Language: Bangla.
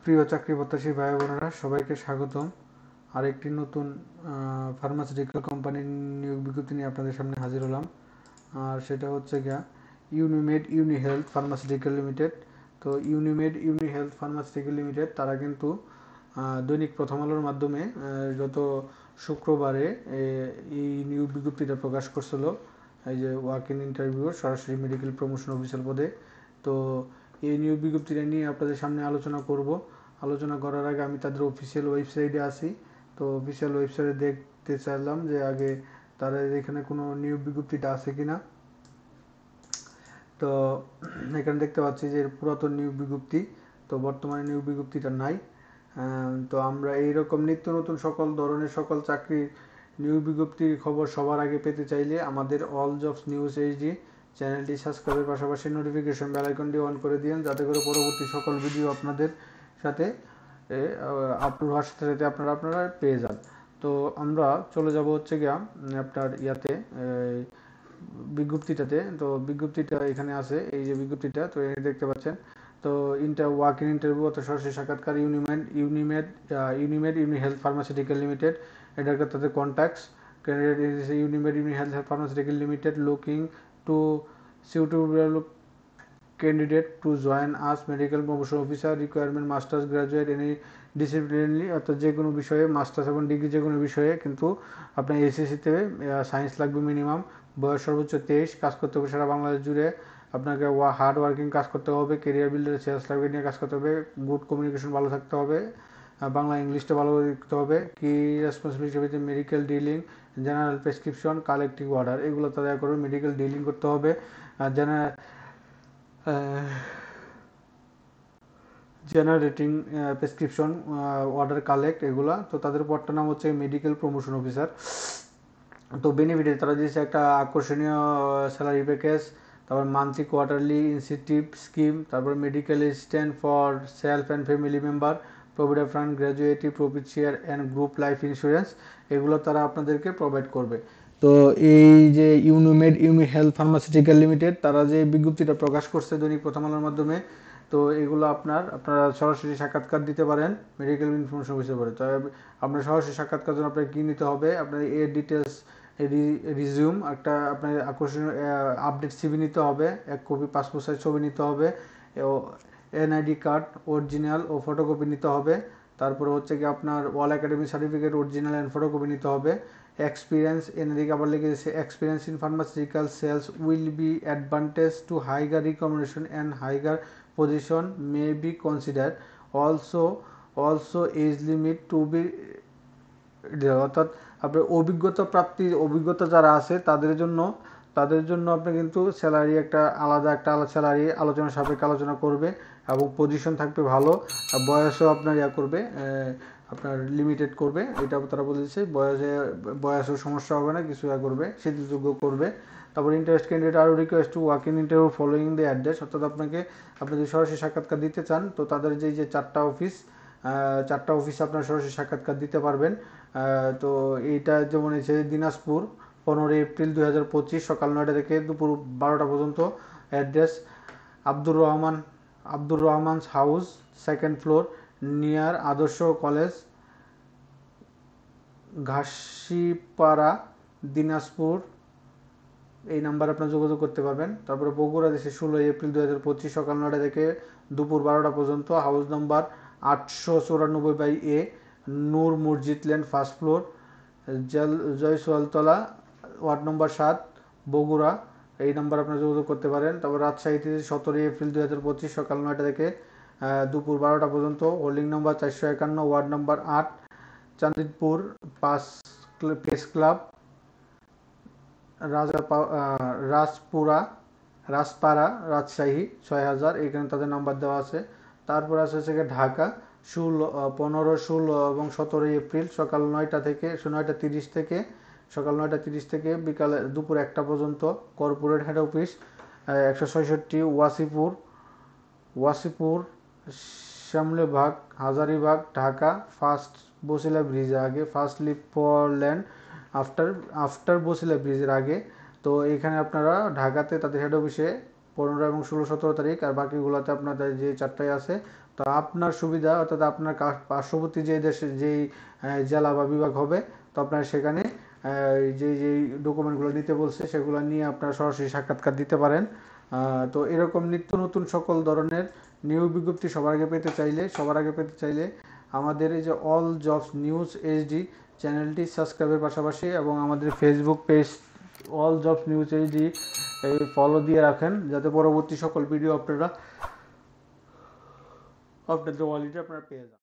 প্রিয় চাকরি প্রত্যাশী ভাই বোনেরা, সবাইকে স্বাগতম। আরেকটি নতুন ফার্মাসিউটিক্যাল কোম্পানির নিয়োগ বিজ্ঞপ্তি নিয়ে আপনাদের সামনে হাজির হলাম। আর সেটা হচ্ছে গিয়া Unimed Uni Health Pharmaceutical limited. তো Unimed Uni Health Pharmaceutical limited তারা কিন্তু দৈনিক প্রথম আলোর মাধ্যমে গত শুক্রবারে এই নিয়োগ বিজ্ঞপ্তিটা প্রকাশ করছিল। এই যে ওয়াক ইন ইন্টারভিউ সরাসরি মেডিকেল প্রমোশন অফিসার পদে। তো এই নিয়োগ বিজ্ঞপ্তিটা নিয়ে আপনাদের সামনে আলোচনা করব। আলোচনা করার আগে আমি তাদের অফিসিয়াল ওয়েবসাইটে আসি। তো অফিসিয়াল ওয়েবসাইটে দেখতে চাইলাম যে আগে তাদের এখানে কোনো নিয়োগ বিজ্ঞপ্তিটা আছে কিনা। তো এখানে দেখতে পাচ্ছি যে পুরাতন নিয়োগ বিজ্ঞপ্তি, তো বর্তমানে নিয়োগ বিজ্ঞপ্তিটা নাই। তো আমরা এইরকম নিত্য নতুন সকল ধরনের সকল চাকরির নিয়োগ বিজ্ঞপ্তির খবর সবার আগে পেতে চাইলে আমাদের অল জবস নিউজ এইচডি চ্যানেলটি সাবস্ক্রাইবের পাশাপাশি নোটিফিকেশন বেল আইকনটি অন করে দিন, যাতে করে পরবর্তী সকল ভিডিও আপনাদের সাথে আপলোড হওয়ার সাথে সাথে আপনারা পেয়ে যান। তো আমরা চলে যাব হচ্ছে গিয়া আপনার ইয়াতে বিজ্ঞপ্তিটাতে। তো বিজ্ঞপ্তিটা এখানে আছে, এই যে বিজ্ঞপ্তিটা, তো দেখতে পাচ্ছেন। তো ওয়াক ইন ইন্টারভিউ অর্থাৎ সরাসরি সাক্ষাৎকার Unimed Uni Health Pharmaceutical Limited, এটা একটা তাদের contacts. Candidate is Unimed Uni Health Pharmaceutical Limited looking to suitable candidate to join as medical promotion officer, requirement masters graduate any disciplinary, অর্থাৎ যে কোনো বিষয়ে মাস্টার্স এবং ডিগ্রি যে কোনো বিষয়ে, কিন্তু আপনার এসএসসিতে সায়েন্স লাগবে মিনিমাম। বয়স সর্বোচ্চ 23, কাজ করতে হবে সারা বাংলাদেশ জুড়ে। আপনাকে হার্ড ওয়ার্কিং কাজ করতে হবে, কেরিয়ার বিল্ডার সেলস টার্গেট নিয়ে কাজ করতে হবে, গুড কমিউনিকেশন ভালো থাকতে হবে, বাংলা ইংলিশটা ভালো লিখতে হবে। কি responsibility medical dealing, general prescription, collective order, এগুলো তাদের করবে। মেডিকেল ডিলিং করতে হবে, জেনারেটিং প্রেসক্রিপশন, অর্ডার কালেক্ট, এগুলা। তো তাদের পদটার নাম হচ্ছে মেডিকেল প্রমোশন অফিসার। তো বেনিফিটে তারা দিয়েছে একটা আকর্ষণীয় স্যালারি প্যাকেজ, তারপর মান্থলি কোয়ার্টারলি ইনসেন্টিভ স্কিম, তারপর medical assistant for self and family member, provident fund, gratuity, profit share and group life insurance, এগুলো তারা আপনাদেরকে প্রোভাইড করবে। তো এই যে Unimed Uni Health Pharmaceutical limited তারা যে বিজ্ঞপ্তিটা প্রকাশ করছে দৈনিক প্রথম আলোর মাধ্যমে, তো এগুলো আপনারা সরাসরি সাক্ষাৎকার দিতে পারেন মেডিকেল ইনফরমেশন অফিসের পরে। তো আপনার সরাসরি সাক্ষাৎকার জন্য আপনার কী নিতে হবে, আপনার এর ডিটেলস, রিজিউম, একটা আপনার আকর্ষণীয় আপডেট সিভি নিতে হবে, 1 কপি পাসপোর্ট সাইজ ছবি নিতে হবে, এনআইডি কার্ড অরিজিনাল ও ফটোকপি নিতে হবে। তারপরে হচ্ছে কি আপনার all academy certificate original and photocopy নিতে হবে। এক্সপিরিয়েন্স, এদিকে আবার লিখে দিয়েছে experience in pharmaceutical sales will be advantage to higher recommendation and higher position may be consider, also age limit to be, অর্থাৎ আপনার অভিজ্ঞতা যারা আছে তাদের জন্য আপনি কিন্তু স্যালারি আলাদা স্যালারি আলোচনা সাপেক্ষে আলোচনা করবে, এবং পজিশন থাকবে ভালো, আর বয়সও আপনার করবে, আপনার লিমিটেড করবে, এটা তারা বলেছে। বয়সেও সমস্যা হবে না, কিছু করবে, শিথিলযোগ্য করবে। তারপর ইন্টারেস্ট ক্যান্ডিডেট আরও request to walk in interview following the address, অর্থাৎ আপনি যদি সরাসরি সাক্ষাৎকার দিতে চান, তো তাদের যে 4টা অফিস আপনার সরাসরি সাক্ষাৎকার দিতে পারবেন। তো এইটা যেমন হচ্ছে দিনাজপুর, 15 এপ্রিল 2025 সকাল 9টা থেকে দুপুর 12টা পর্যন্ত। Address Abdur Rahman house, 2nd floor, near আদর্শ কলেজ, ঘাসিপাড়া, দিনাজপুর। এই নাম্বারে আপনার যোগাযোগ করতে পারবেন। তারপরে বগুড়া দেশে 16 এপ্রিল 2025 সকাল 9টা থেকে দুপুর 12টা পর্যন্ত। House number 894/A, Noor Masjid land, 1st floor, Jaiswaltala, ward নম্বর 7, বগুড়া। এই নাম্বার আপনার যোগাযোগ করতে পারেন। তারপর রাজশাহীতে 17 এপ্রিল 2025 সকাল 9টা থেকে দুপুর 12টা পর্যন্ত। Holding number 451, ward number 8, চাঁদিদপুর 5 press club, Rajpara, Rajshahi 6000, এখানে তাদের নাম্বার দেওয়া আছে। তারপর আছে হচ্ছে ঢাকা 15, 16 এবং 17 এপ্রিল সকাল 9:30 থেকে বিকালে দুপুর 1টা পর্যন্ত। Corporate head office 166 Wasipur, Shyamolibag, Hazaribagh, Dhaka. First Basila ব্রিজের আগে, first lip for land after Basila ব্রিজের আগে। তো এখানে আপনারা ঢাকাতে তাদের হেড অফিসে 15 এবং 16 17 তারিখ, আর বাকিগুলোতে আপনাদের যে 4টায় আছে। তো আপনার সুবিধা অর্থাৎ আপনার পার্শ্ববর্তী যে দেশে যেই জেলা বা বিভাগ হবে, তো আপনার সেখানে যেই ডকুমেন্টগুলো নিতে বলছে সেগুলো নিয়ে আপনারা সরাসরি সাক্ষাৎকার দিতে পারেন। তো এরকম নিত্য নতুন সকল ধরনের নিয়োগ বিজ্ঞপ্তি সবার আগে পেতে চাইলে আমাদের এই যে অল জবস নিউজ এইচডি চ্যানেলটি সাবস্ক্রাইবের পাশাপাশি এবং আমাদের Facebook page all jobs news HD follow দিয়ে রাখেন, যাতে পরবর্তী সকল ভিডিও আপনাদের ওয়ালেটে আপনারা পেয়ে যান।